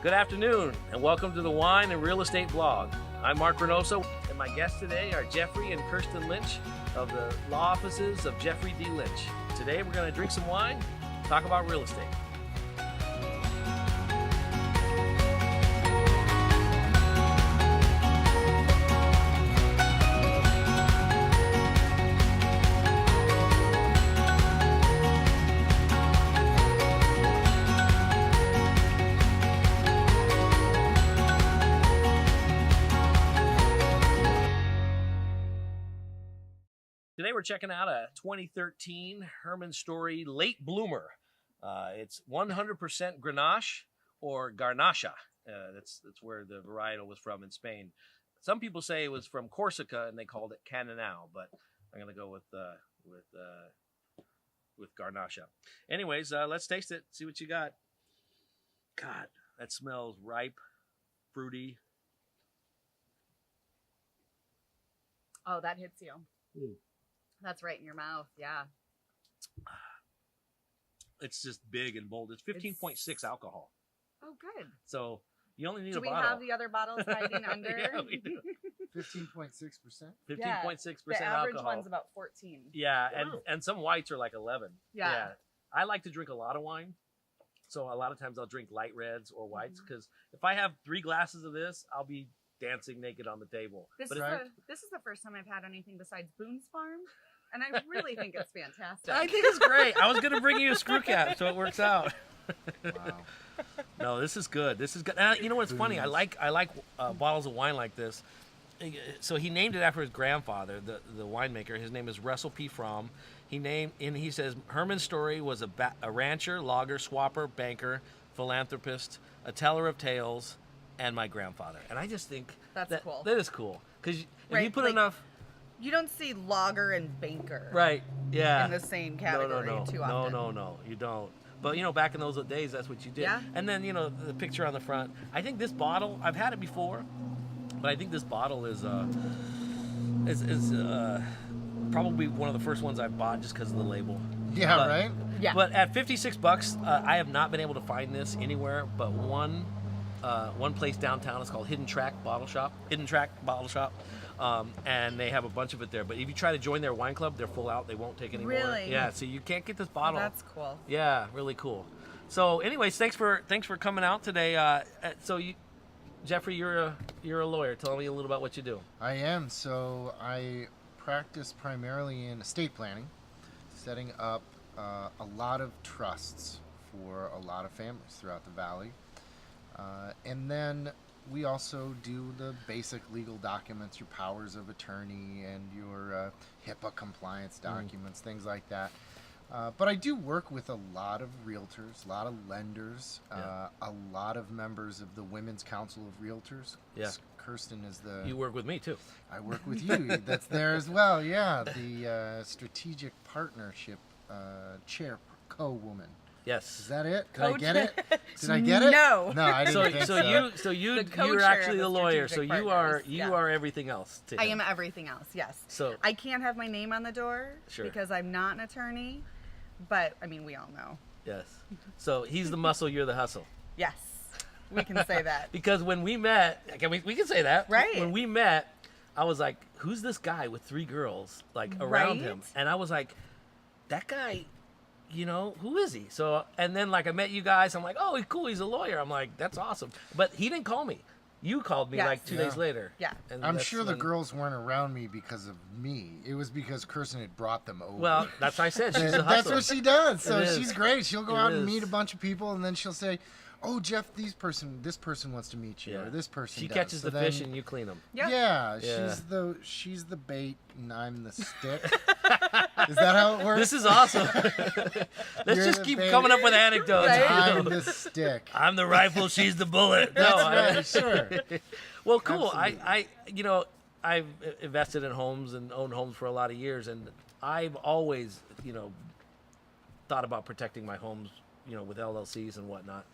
Good afternoon, and welcome to the Wine and Real Estate Blog. I'm Mark Reinoso, and my guests today are Jeffery and Kirstin Lynch of the law offices of Jeffrey D Lynch. Today we're going to drink some wine, talk about real estate. Today we're checking out a 2013 Herman Story Late Bloomer. It's 100% Grenache or Garnacha. That's where the varietal was from in Spain. Some people say it was from Corsica and they called it Cananao, but I'm gonna go with Garnacha. Anyways, let's taste it. See what you got. God, that smells ripe, fruity. Oh, that hits you. That's right in your mouth. Yeah. It's just big and bold. It's 15.6 alcohol. Oh, good. So you only need Do a we bottle. have the other bottles hiding under? Yeah, we do. 15.6%. 15.6% The average alcohol. one's about 14. Yeah, and some whites are like 11. Yeah. I like to drink a lot of wine. So a lot of times I'll drink light reds or whites because if I have 3 glasses of this, I'll be dancing naked on the table. This is the first time I've had anything besides Boone's Farm, and I really think it's fantastic. I think it's great. I was going to bring you a screw cap, so it works out. Wow. No, this is good. This is good. You know what's funny? I like bottles of wine like this. So he named it after his grandfather, the winemaker. His name is Russell P. Fromm. He says Herman Story was a rancher, logger, swapper, banker, philanthropist, a teller of tales, and my grandfather. And I just think That's cool. That is cool because if you put like, enough. You don't see logger and banker Right. Yeah. in the same category too often. No, you don't. But back in those days, that's what you did. Yeah. And then the picture on the front. I think this bottle, I've had it before, but I think this bottle is probably one of the first ones I bought just because of the label. Yeah, right? Yeah. But at $56, I have not been able to find this anywhere but one place downtown. It's called Hidden Track Bottle Shop. And they have a bunch of it there. But if you try to join their wine club, they're full out. They won't take any more. Really? Yeah. So you can't get this bottle. That's cool. Yeah, really cool. So, anyways, thanks for coming out today. Jeffrey, you're a lawyer. Tell me a little about what you do. I am. So I practice primarily in estate planning, setting up a lot of trusts for a lot of families throughout the valley. And then we also do the basic legal documents, your powers of attorney and your HIPAA compliance documents, things like that. But I do work with a lot of realtors, a lot of lenders, a lot of members of the Women's Council of Realtors. Yeah. Kirstin is the... You work with me, too. I work with you. That's there as well, yeah. The Strategic Partnership co-woman. Yes. Is that it? Did I get it? Did I get it? No. No, I didn't think so. You're co-chair actually of the the lawyer. So Strategic you Partners, are everything else. To I him. am everything else, yes. So I can't have my name on the door Sure. because I'm not an attorney, but I mean, we all know. yes. So he's the muscle. You're the hustle. Yes, we can say that. Because when we met, we can say that. Right. When we met, I was like, "Who's this guy with 3 girls like around him?" Right? And I was like, "That guy." Who is he? So, and then I met you guys. I'm like, oh, he's cool. He's a lawyer. I'm like, that's awesome. But he didn't call me. You called me Yes. 2 days later. Yeah. And I'm that's sure the when- girls weren't around me because of me. It was because Kirstin had brought them over. Well, that's what I said. She's a That's hustler. what she does. So It is. she's great. She'll go It out and is. meet a bunch of people, and then she'll say, "Oh, Jeff, this person wants to meet you, or this person." She does." catches So the fish then- and you clean them. Yep. Yeah, Yeah. she's the bait and I'm the stick. Is that how it works? This is awesome. Let's You're just the keep bait. coming up with anecdotes. Right? I'm the stick. I'm the rifle. She's the bullet. That's No, right. Sure. Well, cool. Absolutely. I've invested in homes and owned homes for a lot of years, and I've always, thought about protecting my homes, with LLCs and whatnot.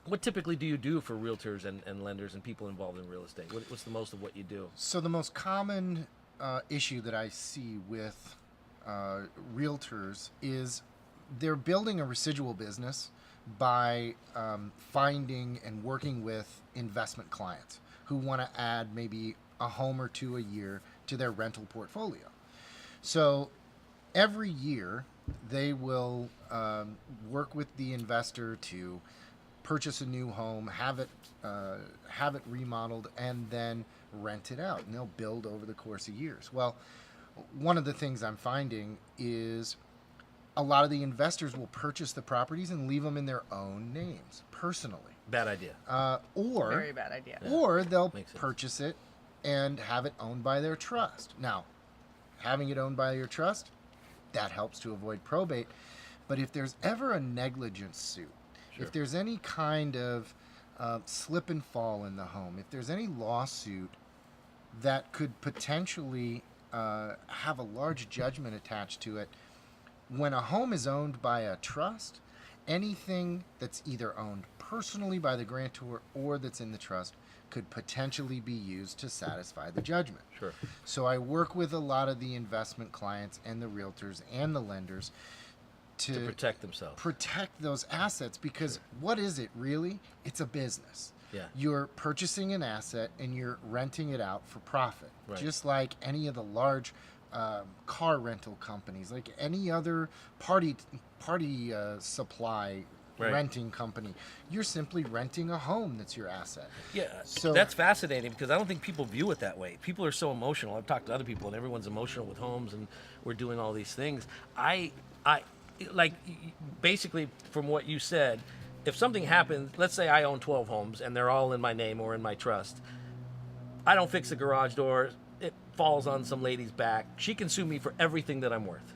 What typically do you do for realtors and lenders and people involved in real estate? What's the most of what you do? So the most common issue that I see with realtors is they're building a residual business. by finding and working with investment clients who want to add maybe a home or two a year to their rental portfolio. So every year they will work with the investor to purchase a new home, have it remodeled, and then rent it out. And they'll build over the course of years. Well, one of the things I'm finding is a lot of the investors will purchase the properties and leave them in their own names personally. Bad idea. Very bad idea. Or they'll Makes sense. purchase it and have it owned by their trust. Now, having it owned by your trust, that helps to avoid probate. But if there's ever a negligence suit, if there's any kind of slip and fall in the home, if there's any lawsuit that could potentially have a large judgment attached to it, when a home is owned by a trust, anything that's either owned personally by the grantor or that's in the trust could potentially be used to satisfy the judgment. Sure. So I work with a lot of the investment clients and the realtors and the lenders to protect themselves. protect those assets, because what is it really? It's a business. Yeah. You're purchasing an asset and you're renting it out for profit, Right. just like any of the large car rental companies, like any other party supply Right. renting company. You're simply renting a home that's your asset. Yeah, So- that's fascinating because I don't think people view it that way. People are so emotional. I've talked to other people, and everyone's emotional with homes, and we're doing all these things. I like basically from what you said. If something happens, let's say I own 12 homes and they're all in my name or in my trust. I don't fix the garage door. It falls on some lady's back. She can sue me for everything that I'm worth.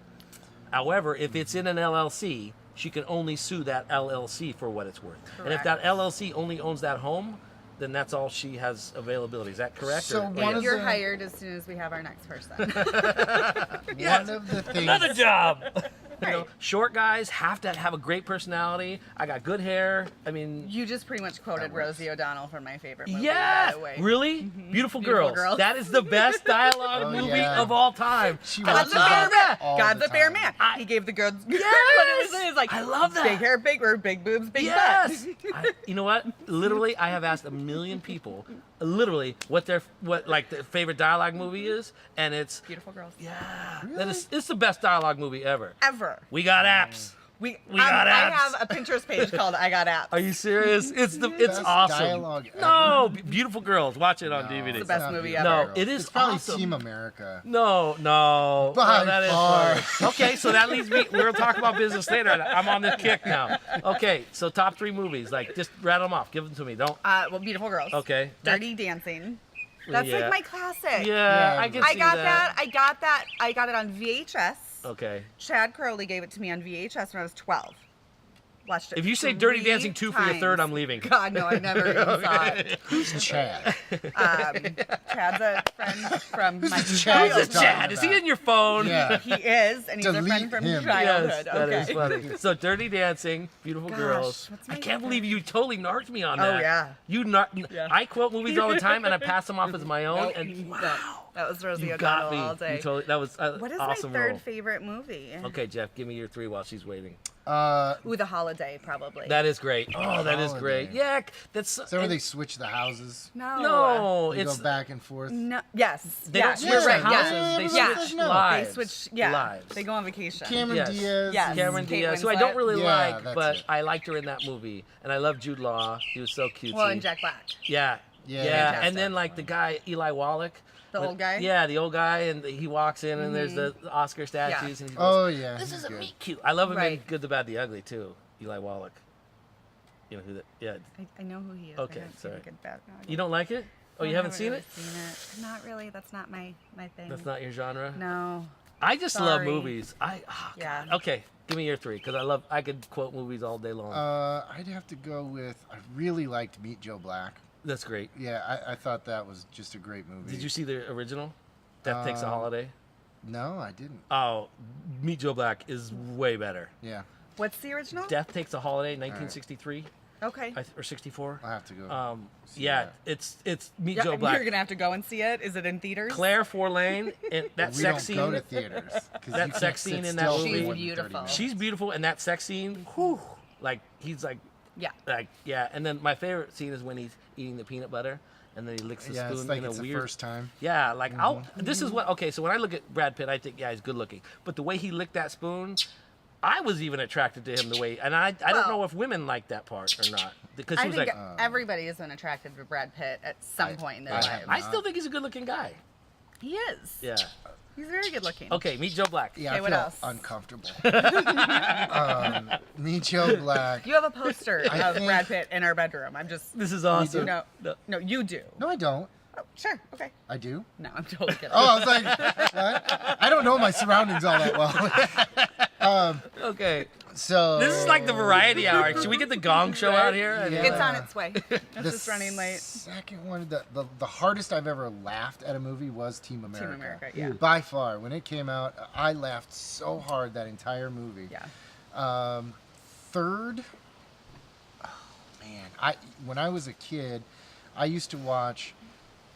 However, if it's in an LLC, she can only sue that LLC for what it's worth. And if that LLC only owns that home, then that's all she has availability. Is that correct? So or one of You're the- hired as soon as we have our next person. Yes. One of the things Another job. You know, Right. short guys have to have a great personality. I got good hair. I mean, You just pretty much quoted That works. Rosie O'Donnell from my favorite movie. yes, By the way. really, Beautiful Beautiful Girls. Girls. That is the best dialogue Oh, movie yeah. of all time. She God's watches a fair that man. all God's the a fair time. man. He gave the girls. Yes! What it was is like I love that. Big hair, big or big boobs, big Yes. butt. You know what? Literally, I have asked a million people, literally, what their favorite dialogue movie is, and it's Beautiful Girls. that Really? is it's the best dialogue movie ever. Ever. We got apps. We got I apps. have a Pinterest page called I Got Apps. Are you serious? It's Best awesome. dialogue ever. No, Beautiful Girls. Watch it on No, DVD. It's the it's best not movie Beautiful ever. No, Girls. it is It's probably awesome. Team America. No. By Oh, that is far. funny. Okay, so that leads me. We're gonna talk about business later. I'm on this kick now. Okay, so top 3 movies. Like, just rattle them off. Give them to me. Don't. Well, Beautiful Girls. Okay. Dirty Dancing. That's Yeah. like my classic. Yeah, Yeah, I can I see got that. that. I got that. I got it on VHS. Okay. Chad Crowley gave it to me on VHS when I was 12. Watched it. If you say Dirty 3 Dancing 2 for your third, times. I'm leaving. God, no, I never even saw it. Who's Chad? Chad's a friend from my Chad? childhood. Who's a Chad? Is he in your phone? Yeah. He is, and he's a Delete friend from him. childhood. Yes, that okay. is funny. So Dirty Dancing, Beautiful Gosh, Girls. what's I my can't favorite? believe you totally narked me on Oh, that. yeah. You Yeah. I quote movies all the time and I pass them off as my own. Nope. And No, wow, that was Rosie you O'Donnell got me. all day. You totally, that was What is awesome my third role. favorite movie? Okay, Jeff, give me your 3 while she's waiting. Ooh, The Holiday, probably. That is great. Oh, that is great. Holiday. Yeah, that's. Is that where they switch the houses? No, They it's go back and forth. No. Yes. they yes. don't You're switch right. houses. Yes. They Yeah. switch No. lives. They switch. Yeah. Lives. They go on vacation. Cameron Yes. Diaz. Yes. and- Cameron Kate Diaz, who I Winslet. don't really Yeah, like, that's but it. I liked her in that movie, and I love Jude Law. He was so cute. Well, and Jack Black. Yeah. Yeah. Yeah, Fantastic. and then like the guy Eli Wallach, The old guy? Yeah, the old guy, and he walks in, and there's the Oscar statues, and he goes, Oh yeah. "This he's is a good. meet cute." I love him in Right. Good, the Bad, the Ugly too. Eli Wallach. You know who that? Yeah. I know who he is. Okay, I haven't seen sorry. a good bad guy. You don't like it? Oh, you haven't seen it? Seen it? Not really. That's not my thing. That's not your genre. No. I just love Sorry. movies. Yeah. God. Okay, give me your 3 because I could quote movies all day long. I'd have to go with. I really liked Meet Joe Black. That's great. Yeah, I thought that was just a great movie. Did you see the original? Death Takes a Holiday. No, I didn't. Oh, Meet Joe Black is way better. Yeah, What's the original? Death Takes a Holiday, 1963 Okay. or 64. I'll have to go. See Yeah, that. it's Meet Yeah, Joe Black. You're gonna have to go and see it. Is it in theaters? Claire Forlane, and that we sex don't go scene. to theaters. 'Cause That you sex can't scene sit in that still for movie. She's more than 30 beautiful. minutes. She's beautiful, and that sex scene. Whew, Like he's like Yeah. yeah. And then my favorite scene is when he's eating the peanut butter and then he licks the spoon it's like in a it's the weird first time. Yeah, like this is what okay, so when I look at Brad Pitt, I think yeah, he's good looking. But the way he licked that spoon, I was even attracted to him the way and I don't know if women like that part or not. Because he I was think like everybody has been attracted to Brad Pitt at some point in their lives. I still think he's a good looking guy. He is. Yeah. He's very good looking. Okay, meet Joe Black. Yeah, Okay, I what feel else? uncomfortable. Meet Joe Black. You have a poster of think- Brad Pitt in our bedroom. I'm just. This is awesome. No, you do. No, I don't. Oh, sure. Okay. I do. No, I'm totally kidding. Oh, I was like, what? I don't know my surroundings all that well. Okay. So This is like the variety hour. Should we get the Gong Show out here? Yeah. It's on its way. It's the just running late. second one, the hardest I've ever laughed at a movie was Team America. Team America, yeah. By far, when it came out, I laughed so hard that entire movie. Yeah. Third, oh man, when I was a kid, I used to watch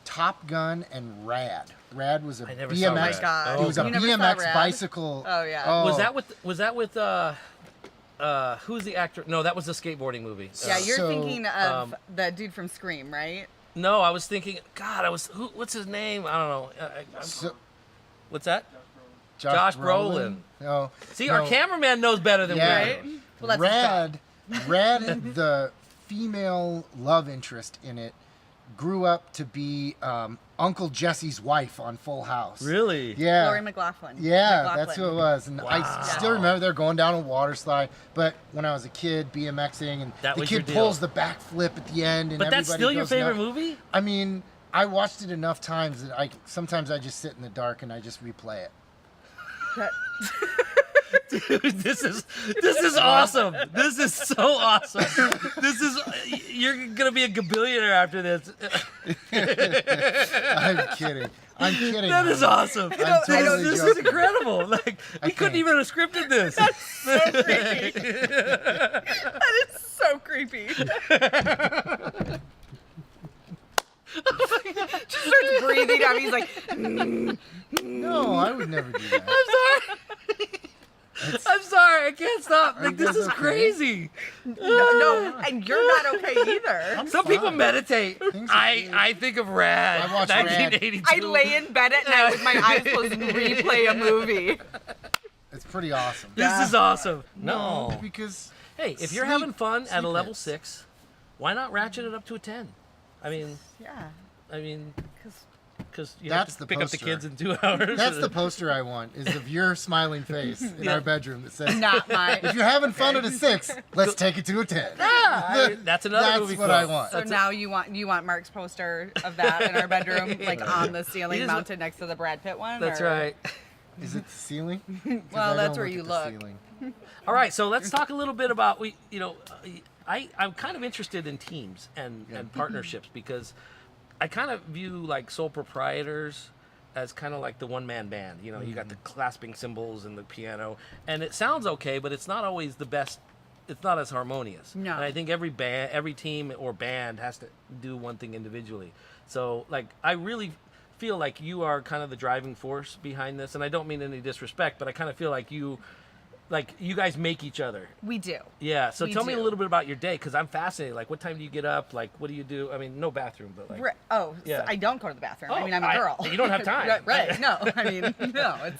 Top Gun and Rad. Rad was a I never BMX. saw Oh my Rad. God. It was a You never saw BMX Rad? bicycle. Oh, yeah. Was that with who's the actor? No, that was the skateboarding movie. Yeah, you're So, thinking of the dude from Scream, right? No, I was thinking. God, what's his name? I don't know. So, What's that? Josh Brolin. No. See, no. our cameraman knows better than Yeah. we Right? do. Well, that's Rad, the female love interest in it, grew up to be Uncle Jesse's wife on Full House. Really? Yeah. Lori McLaughlin. Yeah, that's who it was. And I Wow. still remember they're going down a water slide. But when I was a kid, BMXing, and That the was your kid deal. pulls the backflip at the end. And But that's everybody still your goes favorite nuts. movie? I mean, I watched it enough times that sometimes I just sit in the dark and I just replay it. Dude, this is awesome. This is so awesome. You're gonna be a gabillionaire after this. I'm kidding. I'm kidding. That is awesome. I'm totally This is joking. incredible. Like we couldn't can't. even have scripted this. So creepy. That is so creepy. Just starts breathing out. He's like, No, I would never do that. I'm sorry. I can't stop. Are Like you this guys is okay? crazy. no, and you're not okay either. I'm Some people fine. meditate. Things are good. I think of Rad. I watch Rad. 1982. I lay in bed at night with my eyes closed and replay a movie. It's pretty awesome. This is awesome. No. because Hey, if you're Sleep- having fun at a sleep level hits. 6, why not ratchet it up to a 10? I mean, Yeah, because you That's have the to pick up the poster. kids in 2 hours. that's the poster I want, is of your smiling face in Yeah. our bedroom that says, not mine. if you're having fun at a 6, let's take it to a 10. That's another That's movie what quote. I want. So now you want Mark's poster of that in our bedroom, like on the ceiling, He just- mounted next to the Brad Pitt one. That's or- right. Is it the ceiling? 'Cause Well, I that's don't where you at look. the ceiling. All right, so let's talk a little bit about I'm kind of interested in teams and partnerships because I kind of view like sole proprietors as kind of like the one-man band. You know, you got the clasping cymbals and the piano, and it sounds okay, but it's not always the best. It's not as harmonious. No. And I think every team or band has to do one thing individually. So, like, I really feel like you are kind of the driving force behind this, and I don't mean any disrespect, but I kind of feel like you guys make each other. We do. Yeah, so We tell me a do. little bit about your day, because I'm fascinated. Like, what time do you get up? Like, what do you do? I mean, no bathroom, but like... Oh, Yeah. so I don't go to the bathroom. Oh, I mean, I'm a girl. you don't have time. Right. No, I mean, no.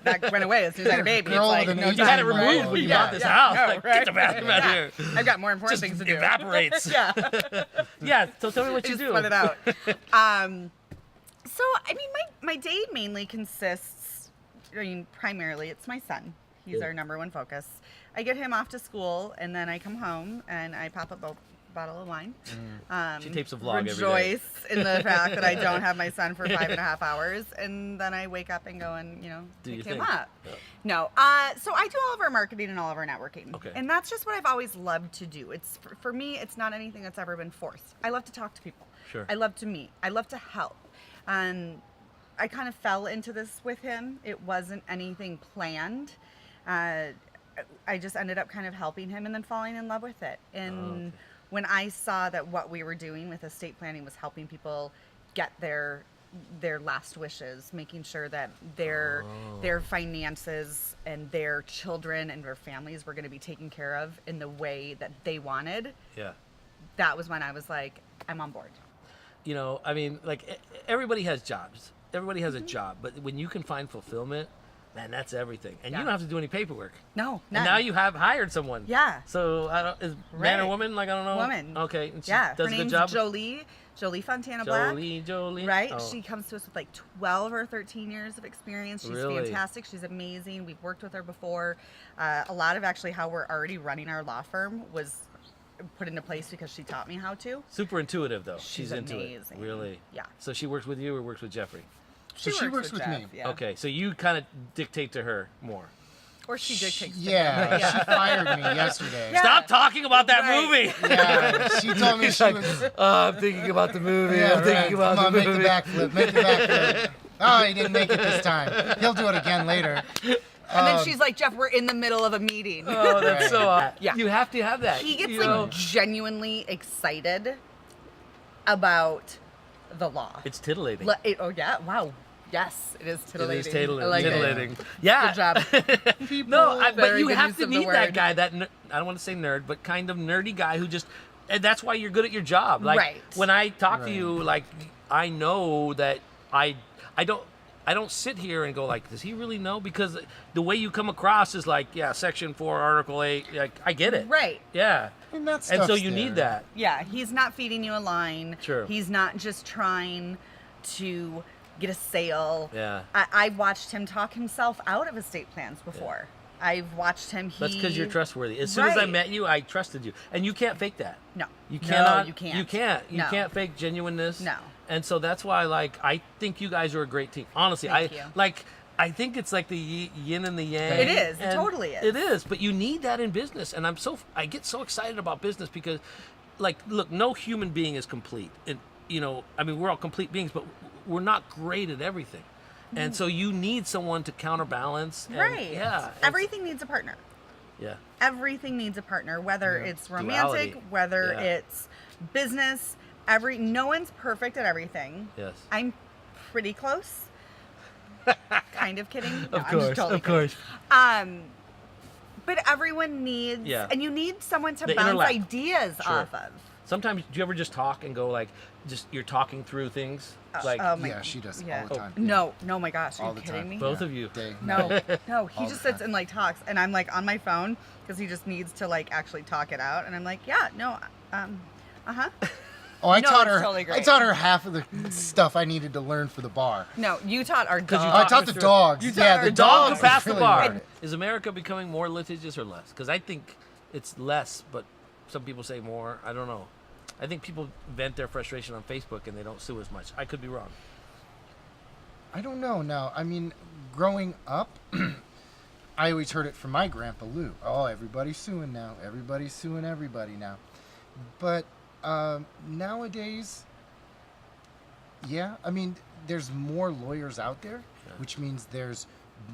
That went away as soon as I had a baby. Girl it's like, with an no You had it time. removed when you Yeah, bought this yeah, house. no, Like, right? get the bathroom out Yeah. here. I've got more important Just things to do. evaporates. Yeah. Yeah, so tell me what you Just do. sweat it out. So, I mean, my day mainly consists, primarily it's my son. He's Yeah. our number one focus. I get him off to school, and then I come home, and I pop up a bottle of wine. She tapes a vlog every day. Rejoice in the fact that I don't have my son for 5.5 hours, and then I wake up and go and, Do pick your him thing. up. Yeah. No, so I do all of our marketing and all of our networking. Okay. And that's just what I've always loved to do. It's for me, it's not anything that's ever been forced. I love to talk to people. Sure. I love to meet. I love to help. And I kind of fell into this with him. It wasn't anything planned. I just ended up kind of helping him and then falling in love with it. And okay. when I saw that what we were doing with estate planning was helping people get their their last wishes, making sure that their finances and their children and their families were going to be taken care of in the way that they wanted. Yeah. That was when I was like, I'm on board. You know, I mean, like everybody has jobs. Everybody has a job, but when you can find fulfillment, man, that's everything. And you Yeah. don't have to do any paperwork. No, And none. now you have hired someone. Yeah. So is man or Right. woman? Like I don't know. Woman. Okay. And she Yeah, does her a good name's job. Jolie Fontana Black. Jolie. Right? Oh. She comes to us with like 12 or 13 years of experience. She's Really? fantastic. She's amazing. We've worked with her before. A lot of actually how we're already running our law firm was put into place because she taught me how to. Super intuitive though. She's into amazing. it. Really. Yeah. So she works with you or works with Jeffrey? So she works with Jeff, me. Yeah. Okay. So you kind of dictate to her more. Or she dictates. to Yeah, him, but she fired me yesterday. Yeah. Stop talking about that Right. movie. Yeah, she told me she was. I'm thinking about the movie. Yeah, I'm thinking right. about Come on, the make the movie. backflip. Make the backflip. Oh, he didn't make it this time. He'll do it again later. And then she's like, Jeff, we're in the middle of a meeting. Oh, that's so. Yeah. You have to have that. He gets you like know? genuinely excited about the law. It's titillating. Oh yeah, wow. Yes, it is titillating. It is titillating. I like it. titillating. Yeah. Good job. No, but Very you good have use to of the need that word. guy. I don't want to say nerd, but kind of nerdy guy who just. And that's why you're good at your job. Like Right. when I talk to Right. you, like I know that I don't sit here and go like, does he really know? Because the way you come across is like, yeah, Section 4, Article 8. Like I get it. Right. Yeah. And that And so stuff's you there. need that. Yeah, he's not feeding you a line. Sure. He's not just trying to get a sale. Yeah. I watched him talk himself out of estate plans before. I've watched him. That's because you're trustworthy. As soon as I Right. met you, I trusted you, and you can't fake that. No. You No, cannot. you can't. You can't. You No. can't fake genuineness. No. And so that's why, like, I think you guys are a great team. Honestly, Thank you. I think it's like the yin and the yang. It is. It and totally is. It is. But you need that in business, and I get so excited about business because, like, look, no human being is complete, and I mean, we're all complete beings, but we're not great at everything, and so you need someone to counterbalance. And, Right. Yeah. and- Everything needs a partner. Yeah. Everything needs a partner, whether Yeah. it's romantic, Duality. whether Yeah. it's business. No one's perfect at everything. Yes. I'm pretty close. Kind of kidding. No, Of I'm just course. totally Of course. kidding. But everyone needs, Yeah. and you need someone to The bounce interlap. ideas Sure. off of. Sometimes, do you ever just talk and go like, just you're talking through things? Like, Oh my- Yeah, she does yeah. all the time. No, my gosh, are All you the kidding time. me? both of you. Day. No, he All just the sits time. and like talks, and I'm like on my phone because he just needs to like actually talk it out, and I'm like, yeah, no, uh-huh. Oh, I No, taught it's her. totally I great. taught her half of the stuff I needed to learn for the bar. No, you taught our you dog. I taught the dogs. You taught Yeah, our the The dog dogs who passed the really bar. learned it. Is America becoming more litigious or less? Because I think it's less, but some people say more. I don't know. I think people vent their frustration on Facebook and they don't sue as much. I could be wrong. I don't know now. I mean, growing up, I always heard it from my grandpa Lou. Oh, everybody's suing now. Everybody's suing everybody now. But nowadays, yeah, I mean, there's more lawyers out there, Yeah. which means there's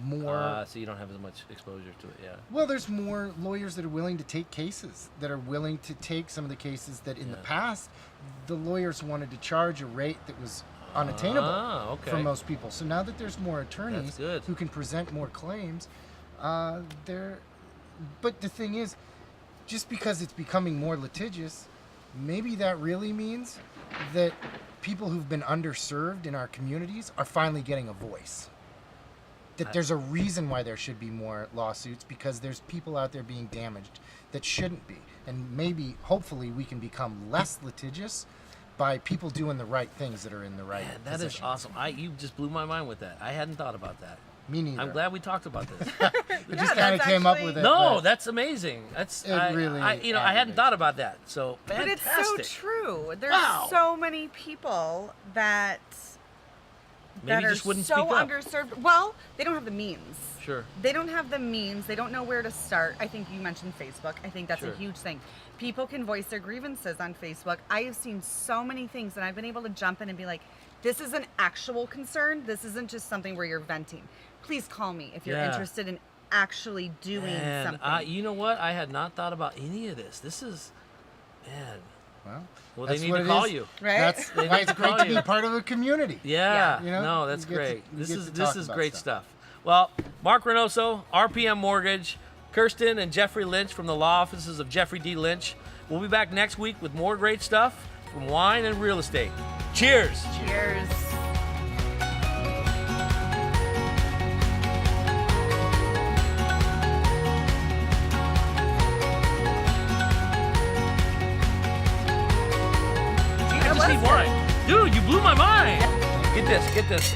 more. So you don't have as much exposure to it. Yeah. Well, there's more lawyers that are willing to take cases, that are willing to take some of the cases that in the Yeah. past, the lawyers wanted to charge a rate that was unattainable Okay. for most people. So now that there's more attorneys good. who can present more claims, they're. But the thing is, just because it's becoming more litigious, maybe that really means that people who've been underserved in our communities are finally getting a voice. That there's a reason why there should be more lawsuits, because there's people out there being damaged that shouldn't be. And maybe, hopefully, we can become less litigious by people doing the right things that are in the right Man, that is position. awesome. You just blew my mind with that. I hadn't thought about that. Me neither. I'm glad we talked about this. I just Yeah, kind of that's came up actually- with it. No, but- that's amazing. That's It really I hadn't thought about that. So But fantastic. it's so true. There's Wow. so many people that Maybe are just wouldn't so speak up. underserved. Well, they don't have the means. Sure. They don't have the means. They don't know where to start. I think you mentioned Facebook. I think that's Sure. a huge thing. People can voice their grievances on Facebook. I have seen so many things, and I've been able to jump in and be like, this is an actual concern. This isn't just something where you're venting. Please call me if you're Yeah. interested in actually doing Man, something. you know what? I had not thought about any of this. This is, man. Well, they that's need what to it call is. you. Right? That's They why need it's to great call to be you. part of a community. Yeah. Yeah. You know, No, that's you get great. to- you This get is to this talk is about great stuff. Well, Mark Reinoso, RPM Mortgage, Kirstin and Jeffrey Lynch from the law offices of Jeffrey D Lynch. We'll be back next week with more great stuff from wine and real estate. Cheers. Cheers. I just need wine. Dude, you blew my mind. Get this.